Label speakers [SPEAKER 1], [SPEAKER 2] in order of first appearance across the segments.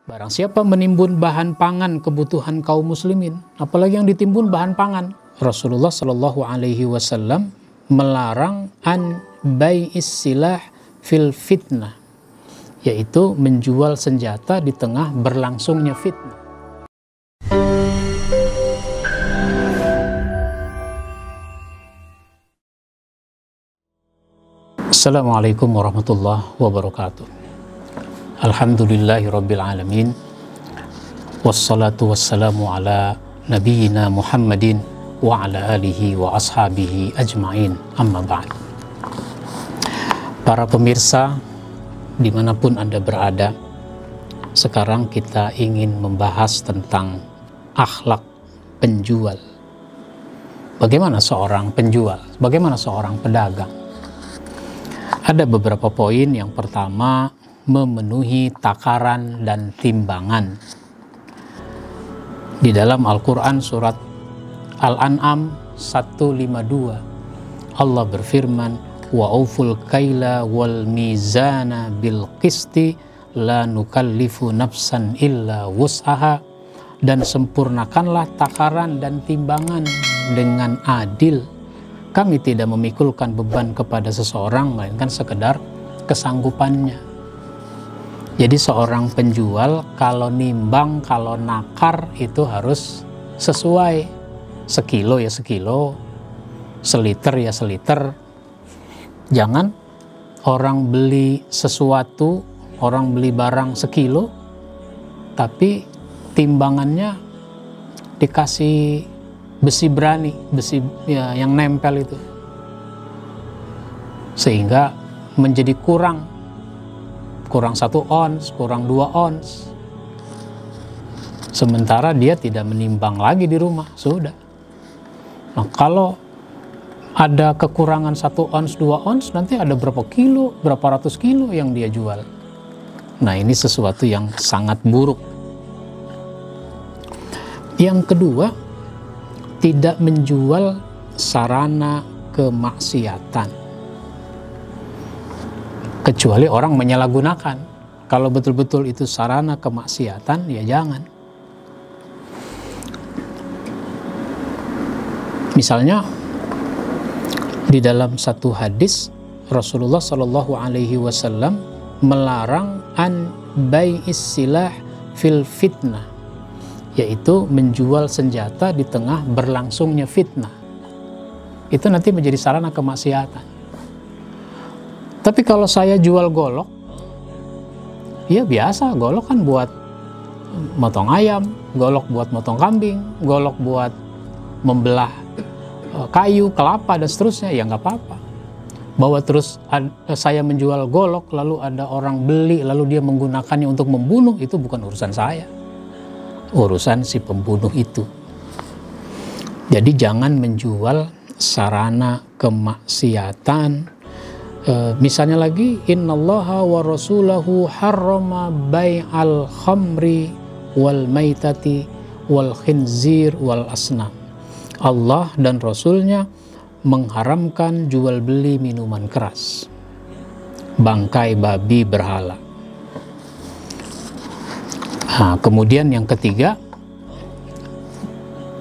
[SPEAKER 1] Barang siapa menimbun bahan pangan kebutuhan kaum muslimin, apalagi yang ditimbun bahan pangan, Rasulullah Shallallahu Alaihi Wasallam melarang an bai'is silah fil fitnah, yaitu menjual senjata di tengah berlangsungnya fitnah. Assalamualaikum warahmatullahi wabarakatuh. Alhamdulillahi rabbil alamin. Wassalatu wassalamu ala nabiyyina Muhammadin wa ala alihi wa ashabihi ajma'in, amma ba'd. Para pemirsa dimanapun Anda berada, sekarang kita ingin membahas tentang akhlak penjual. Bagaimana seorang penjual? Bagaimana seorang pedagang? Ada beberapa poin. Yang pertama, memenuhi takaran dan timbangan. Di dalam Al-Quran surat Al-An'am 152, Allah berfirman, wa auful kaila wal mizana bil qisti la nukallifu nafsan illa wus'aha, dan sempurnakanlah takaran dan timbangan dengan adil. Kami tidak memikulkan beban kepada seseorang melainkan sekedar kesanggupannya. Jadi seorang penjual kalau nimbang, kalau nakar itu harus sesuai. Sekilo ya sekilo, seliter ya seliter. Jangan orang beli sesuatu, orang beli barang sekilo, tapi timbangannya dikasih besi berani, besi ya, yang nempel itu. Sehingga menjadi kurang 1 ons, kurang 2 ons. Sementara dia tidak menimbang lagi di rumah, sudah. Nah, kalau ada kekurangan 1 ons, 2 ons, nanti ada berapa kilo, berapa ratus kilo yang dia jual. Nah, ini sesuatu yang sangat buruk. Yang kedua, tidak menjual sarana kemaksiatan. Kecuali orang menyalahgunakan. Kalau betul-betul itu sarana kemaksiatan, ya jangan. Misalnya, di dalam satu hadis, Rasulullah Shallallahu Alaihi Wasallam melarang an bai'is silah fil fitnah, yaitu menjual senjata di tengah berlangsungnya fitnah. Itu nanti menjadi sarana kemaksiatan. Tapi kalau saya jual golok, ya biasa, golok kan buat motong ayam, golok buat motong kambing, golok buat membelah kayu, kelapa, dan seterusnya, ya nggak apa-apa. Bahwa terus saya menjual golok, lalu ada orang beli, lalu dia menggunakannya untuk membunuh, itu bukan urusan saya. Urusan si pembunuh itu. Jadi jangan menjual sarana kemaksiatan. Misalnya lagi, innallaha wa rasulahu harrama bai'al khamri wal maitati wal khinzir wal asnam. Allah dan Rasulnya mengharamkan jual beli minuman keras, bangkai babi berhala. Nah, kemudian yang ketiga,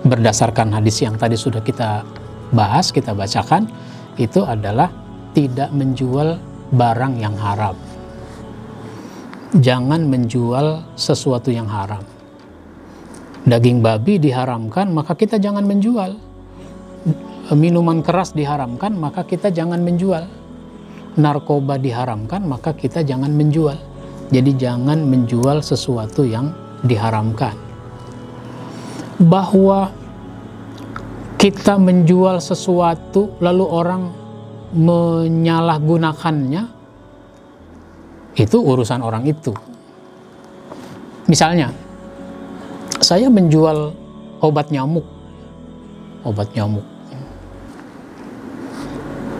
[SPEAKER 1] berdasarkan hadis yang tadi sudah kita bahas, kita bacakan, itu adalah tidak menjual barang yang haram. Jangan menjual sesuatu yang haram. Daging babi diharamkan, maka kita jangan menjual. Minuman keras diharamkan, maka kita jangan menjual. Narkoba diharamkan, maka kita jangan menjual. Jadi jangan menjual sesuatu yang diharamkan. Bahwa kita menjual sesuatu lalu orang menyalahgunakannya, itu urusan orang itu. Misalnya, saya menjual obat nyamuk,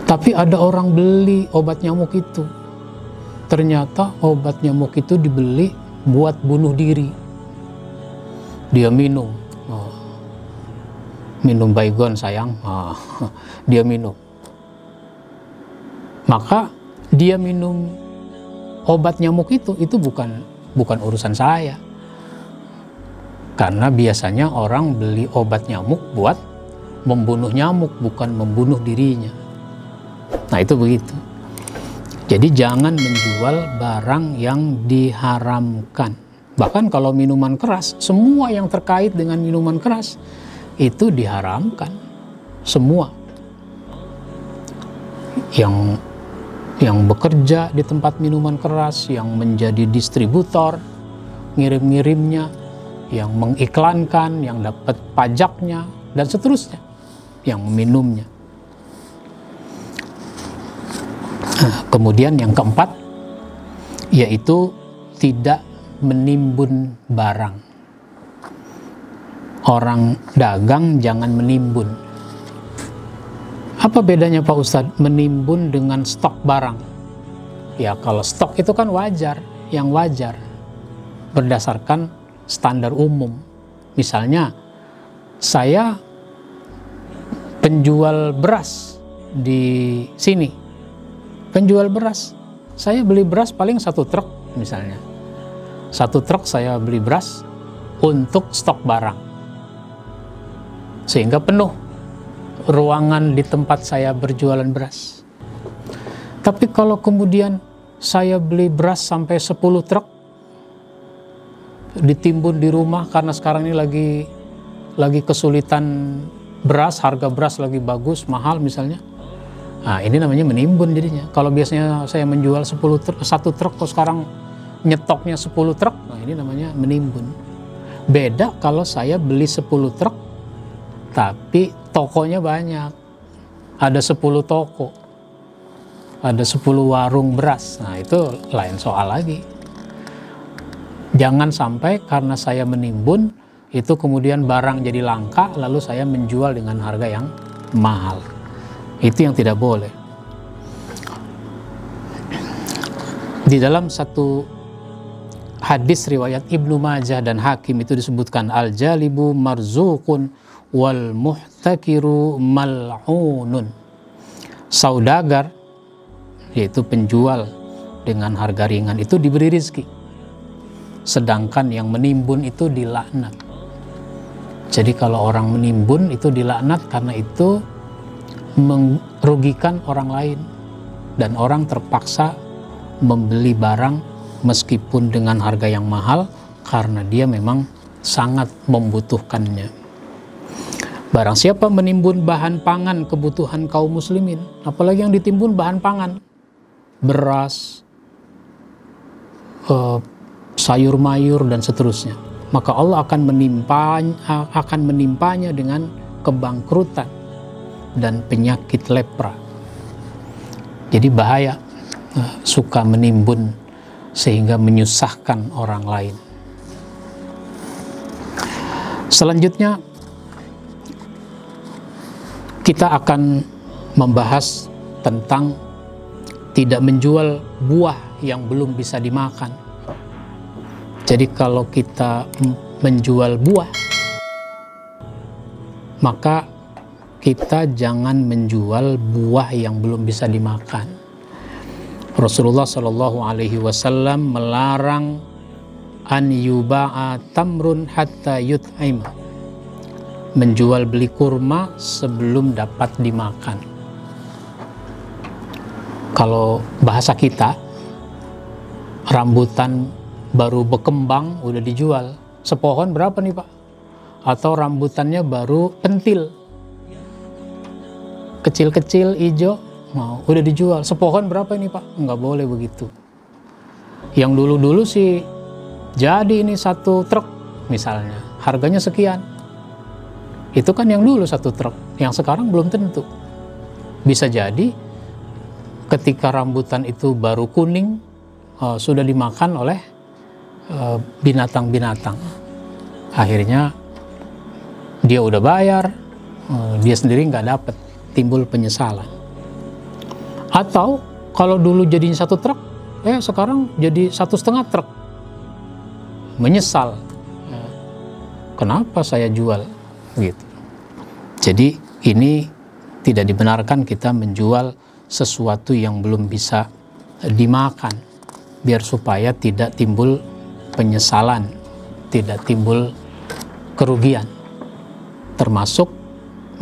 [SPEAKER 1] tapi ada orang beli obat nyamuk itu. Ternyata obat nyamuk itu dibeli buat bunuh diri. Dia minum, minum baygon sayang, dia minum. Maka dia minum obat nyamuk itu bukan urusan saya. Karena biasanya orang beli obat nyamuk buat membunuh nyamuk, bukan membunuh dirinya. Nah, itu begitu. Jadi jangan menjual barang yang diharamkan. Bahkan kalau minuman keras, semua yang terkait dengan minuman keras itu diharamkan. Semua. Yang bekerja di tempat minuman keras, yang menjadi distributor, ngirim-ngirimnya, yang mengiklankan, yang dapat pajaknya, dan seterusnya, yang meminumnya. Nah, kemudian yang keempat, yaitu tidak menimbun barang. Orang dagang jangan menimbun. Apa bedanya Pak Ustadz menimbun dengan stok barang? Ya, kalau stok itu kan wajar, yang wajar berdasarkan standar umum. Misalnya saya penjual beras di sini, penjual beras, saya beli beras paling 1 truk misalnya. 1 truk saya beli beras untuk stok barang, sehingga penuh ruangan di tempat saya berjualan beras. Tapi kalau kemudian saya beli beras sampai 10 truk, ditimbun di rumah karena sekarang ini lagi kesulitan beras, harga beras lagi bagus, mahal misalnya. Nah, ini namanya menimbun jadinya. Kalau biasanya saya menjual 1 truk, kok sekarang nyetoknya 10 truk, nah ini namanya menimbun. Beda kalau saya beli 10 truk, tapi tokonya banyak. Ada 10 toko, ada 10 warung beras. Nah, itu lain soal lagi. Jangan sampai karena saya menimbun, itu kemudian barang jadi langka, lalu saya menjual dengan harga yang mahal. Itu yang tidak boleh. Di dalam satu hadis riwayat Ibnu Majah dan Hakim itu disebutkan, al-jalibu marzuqun wal muhtakiru mal'unun. Saudagar, yaitu penjual dengan harga ringan, itu diberi rizki, sedangkan yang menimbun itu dilaknat. Jadi kalau orang menimbun itu dilaknat karena itu merugikan orang lain, dan orang terpaksa membeli barang meskipun dengan harga yang mahal karena dia memang sangat membutuhkannya. Barang siapa menimbun bahan pangan kebutuhan kaum muslimin, apalagi yang ditimbun bahan pangan, beras, sayur mayur dan seterusnya, maka Allah akan menimpanya dengan kebangkrutan dan penyakit lepra. Jadi bahaya suka menimbun sehingga menyusahkan orang lain. Selanjutnya kita akan membahas tentang tidak menjual buah yang belum bisa dimakan. Jadi kalau kita menjual buah, maka kita jangan menjual buah yang belum bisa dimakan. Rasulullah Shallallahu Alaihi Wasallam melarang an yuba'a tamrun hatta yut'ima, menjual beli kurma sebelum dapat dimakan. Kalau bahasa kita, rambutan baru berkembang udah dijual, sepohon berapa nih Pak? Atau rambutannya baru pentil, kecil-kecil hijau, udah dijual, sepohon berapa ini Pak? Nggak boleh begitu. Yang dulu-dulu sih jadi ini 1 truk misalnya, harganya sekian. Itu kan yang dulu 1 truk, yang sekarang belum tentu. Bisa jadi ketika rambutan itu baru kuning, sudah dimakan oleh binatang-binatang. Akhirnya dia udah bayar, dia sendiri nggak dapat, timbul penyesalan. Atau kalau dulu jadinya 1 truk, sekarang jadi 1,5 truk. Menyesal, kenapa saya jual? Gitu. Jadi ini tidak dibenarkan kita menjual sesuatu yang belum bisa dimakan, biar supaya tidak timbul penyesalan, tidak timbul kerugian, termasuk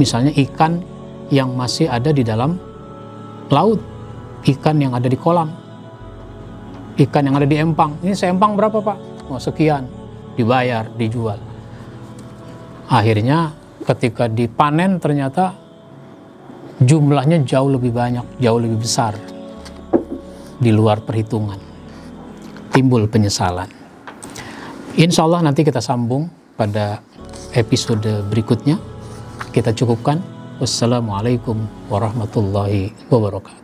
[SPEAKER 1] misalnya ikan yang masih ada di dalam laut, ikan yang ada di kolam, ikan yang ada di empang. Ini seempang berapa Pak? Oh sekian, dibayar, dijual. Akhirnya ketika dipanen ternyata jumlahnya jauh lebih banyak, jauh lebih besar, di luar perhitungan. Timbul penyesalan. Insya Allah nanti kita sambung pada episode berikutnya. Kita cukupkan. Wassalamualaikum warahmatullahi wabarakatuh.